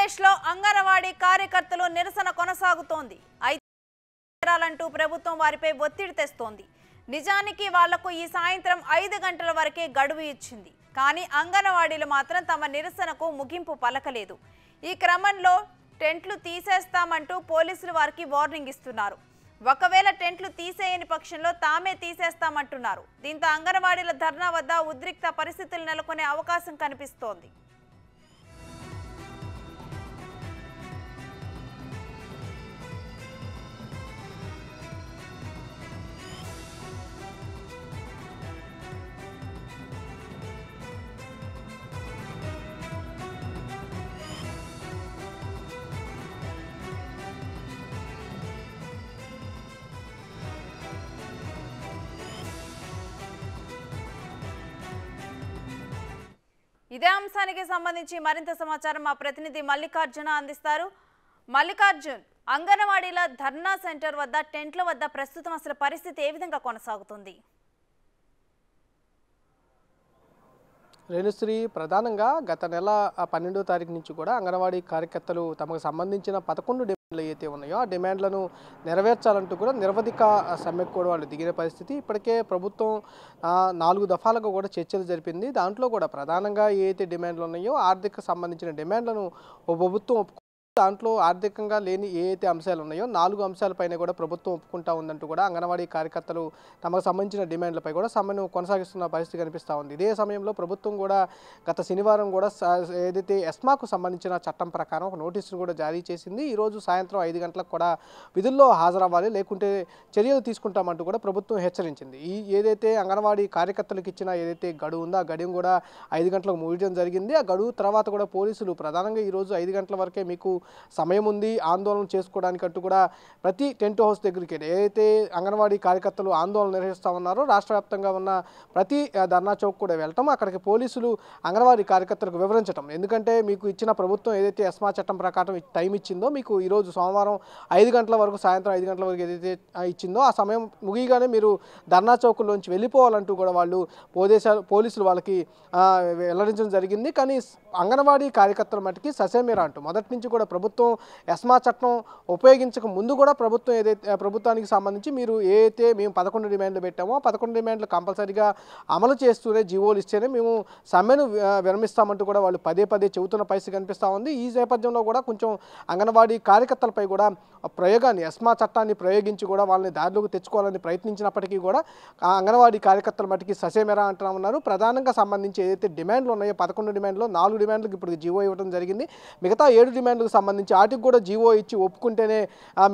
ఆంధ్రప్రదేశ్లో అంగన్వాడీ కార్యకర్తలు నిరసన కొనసాగుతోంది. అయితే ప్రభుత్వం వారిపై ఒత్తిడి తెస్తోంది. నిజానికి వాళ్లకు ఈ సాయంత్రం 5 గంటల వరకే గడువు ఇచ్చింది. కానీ అంగన్వాడీలు మాత్రం తమ నిరసనకు ముగింపు పలకలేదు. ఈ క్రమంలో టెంట్లు తీసేస్తామంటూ పోలీసులు వారికి వార్నింగ్ ఇస్తున్నారు. ఒకవేళ టెంట్లు తీసేయని పక్షంలో తామే తీసేస్తామంటున్నారు. దీంతో అంగన్వాడీల ధర్నా వద్ద ఉద్రిక్త పరిస్థితులు నెలకొనే అవకాశం కనిపిస్తోంది. ఇదే అంశానికి సంబంధించి మరింత సమాచారం మా ప్రతినిధి మల్లికార్జున అందిస్తారు. మల్లికార్జున్, అంగన్వాడీల ధర్నా సెంటర్ వద్ద టెంట్ల వద్ద ప్రస్తుతం అసలు పరిస్థితి ఏ విధంగా కొనసాగుతుంది? రేణుశ్రీ, ప్రధానంగా గత నెల 12వ తారీఖు నుంచి కూడా అంగన్వాడీ కార్యకర్తలు తమకు సంబంధించిన 11 డిమాండ్లు ఏవైతే ఉన్నాయో ఆ డిమాండ్లను నెరవేర్చాలంటూ కూడా నిరవధిక సమ్మెకు కూడా వాళ్ళు దిగిన పరిస్థితి. ఇప్పటికే ప్రభుత్వం 4 దఫాలుగా కూడా చర్చలు జరిపింది. దాంట్లో కూడా ప్రధానంగా ఏవైతే డిమాండ్లు ఉన్నాయో ఆర్థిక సంబంధించిన డిమాండ్లను ప్రభుత్వం దాంట్లో ఆర్థికంగా లేని ఏవైతే అంశాలు ఉన్నాయో 4 అంశాలపైన కూడా ప్రభుత్వం ఒప్పుకుంటా ఉందంటూ కూడా అంగన్వాడీ కార్యకర్తలు తమకు సంబంధించిన డిమాండ్లపై కూడా సమ్మెను కొనసాగిస్తున్న పరిస్థితి కనిపిస్తూ ఉంది. ఇదే సమయంలో ప్రభుత్వం కూడా గత శనివారం కూడా ఏదైతే ఎస్మాకు సంబంధించిన చట్టం ప్రకారం ఒక నోటీసును కూడా జారీ చేసింది. ఈరోజు సాయంత్రం 5 గంటలకు కూడా విధుల్లో హాజరవ్వాలి, లేకుంటే చర్యలు తీసుకుంటామంటూ కూడా ప్రభుత్వం హెచ్చరించింది. ఏదైతే అంగన్వాడీ కార్యకర్తలకు ఇచ్చిన ఏదైతే గడువు ఉందో ఆ గడువు కూడా 5 గంటలకు ముగియడం జరిగింది. ఆ గడువు తర్వాత కూడా పోలీసులు ప్రధానంగా ఈరోజు 5 గంటల వరకే మీకు సమయం ఉంది ఆందోళన చేసుకోవడానికి అంటూ కూడా ప్రతి టెంట్ హౌస్ దగ్గరికి ఏదైతే అంగన్వాడీ కార్యకర్తలు ఆందోళన నిర్వహిస్తూ ఉన్నారో రాష్ట్ర వ్యాప్తంగా ఉన్న ప్రతి ధర్నా చౌక్ కూడా వెళ్ళటం, అక్కడికి పోలీసులు అంగన్వాడీ కార్యకర్తలకు వివరించడం. ఎందుకంటే మీకు ఇచ్చిన ప్రభుత్వం ఏదైతే ఎస్మా చట్టం ప్రకారం టైం ఇచ్చిందో మీకు ఈరోజు సోమవారం 5 గంటల వరకు, సాయంత్రం 5 గంటల వరకు ఏదైతే ఇచ్చిందో ఆ సమయం ముగియగానే మీరు ధర్నా చౌకుల్లోంచి వెళ్ళిపోవాలంటూ కూడా వాళ్ళు పోలీసులు వాళ్ళకి వెల్లడించడం జరిగింది. కానీ అంగన్వాడీ కార్యకర్తల మటుకి ససేమిరా అంటూ మొదటి నుంచి కూడా ప్రభుత్వం ఎస్మా చట్టం ఉపయోగించక ముందు కూడా ప్రభుత్వానికి సంబంధించి మీరు ఏదైతే మేము 11 డిమాండ్లు పెట్టామో 11 డిమాండ్లు కంపల్సరీగా అమలు చేస్తూనే జీవోలు ఇస్తేనే మేము సమ్మెను విరమిస్తామంటూ కూడా వాళ్ళు పదే చెబుతున్న పరిస్థితి కనిపిస్తూ ఉంది. ఈ నేపథ్యంలో కూడా కొంచెం అంగన్వాడీ కార్యకర్తలపై కూడా ప్రయోగాన్ని ఎస్మా చట్టాన్ని ప్రయోగించి కూడా వాళ్ళని దారిలోకి తెచ్చుకోవాలని ప్రయత్నించినప్పటికీ కూడా అంగన్వాడీ కార్యకర్తల మటుకి ససేమెరా అంటున్నా ఉన్నారు. ప్రధానంగా సంబంధించి ఏదైతే డిమాండ్లు ఉన్నాయో 11 డిమాండ్లో 4 డిమాండ్లకు ఇప్పుడు జీవో ఇవ్వడం జరిగింది. మిగతా 7 డిమాండ్లకు సంబంధించి వాటికి కూడా జీవో ఇచ్చి ఒప్పుకుంటేనే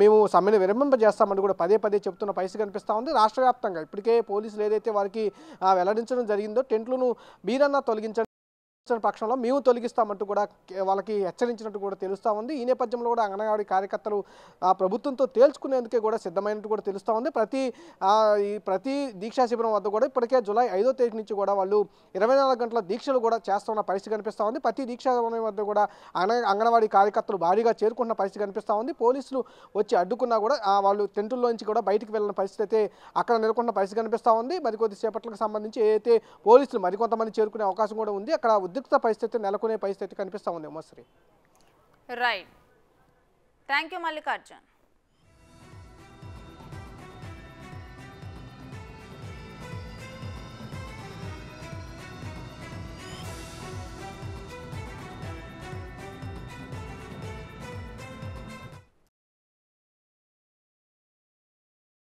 మేము సమ్మెను విరమింపజేస్తామని కూడా పదే చెప్తున్న పరిస్థితి కనిపిస్తూ ఉంది. రాష్ట్ర వ్యాప్తంగా ఇప్పటికే పోలీసులు ఏదైతే వారికి వెల్లడించడం జరిగిందో టెంట్లను మీరన్నా తొలగించండి పక్షంలో మేము తొలగిస్తామంటూ కూడా వాళ్ళకి హెచ్చరించినట్టు కూడా తెలుస్తూ ఉంది. ఈ నేపథ్యంలో కూడా అంగన్వాడీ కార్యకర్తలు ప్రభుత్వంతో తేల్చుకునేందుకే కూడా సిద్ధమైనట్టు కూడా తెలుస్తూ ఉంది. ప్రతి దీక్షా శిబిరం వద్ద కూడా ఇప్పటికే జూలై 5వ తేదీ నుంచి కూడా వాళ్ళు 24 గంటల దీక్షలు కూడా చేస్తున్న పరిస్థితి కనిపిస్తూ ఉంది. ప్రతి దీక్షా శిబిరం వద్ద కూడా అంగన్వాడీ కార్యకర్తలు భారీగా చేరుకున్న పరిస్థితి కనిపిస్తూ ఉంది. పోలీసులు వచ్చి అడ్డుకున్నా కూడా వాళ్ళు టెంటుల్లోంచి కూడా బయటికి వెళ్ళిన పరిస్థితి అయితే అక్కడ నెలకొన్న పరిస్థితి కనిపిస్తూ ఉంది. మరికొద్ది సేపట్లకు సంబంధించి ఏదైతే పోలీసులు మరికొంతమంది చేరుకునే అవకాశం కూడా ఉంది. అక్కడ ఉద్రిక్త పరిస్థితి నెలకొనే పరిస్థితి కనిపిస్తూ ఉంది. Right, thank you Mallikarjun.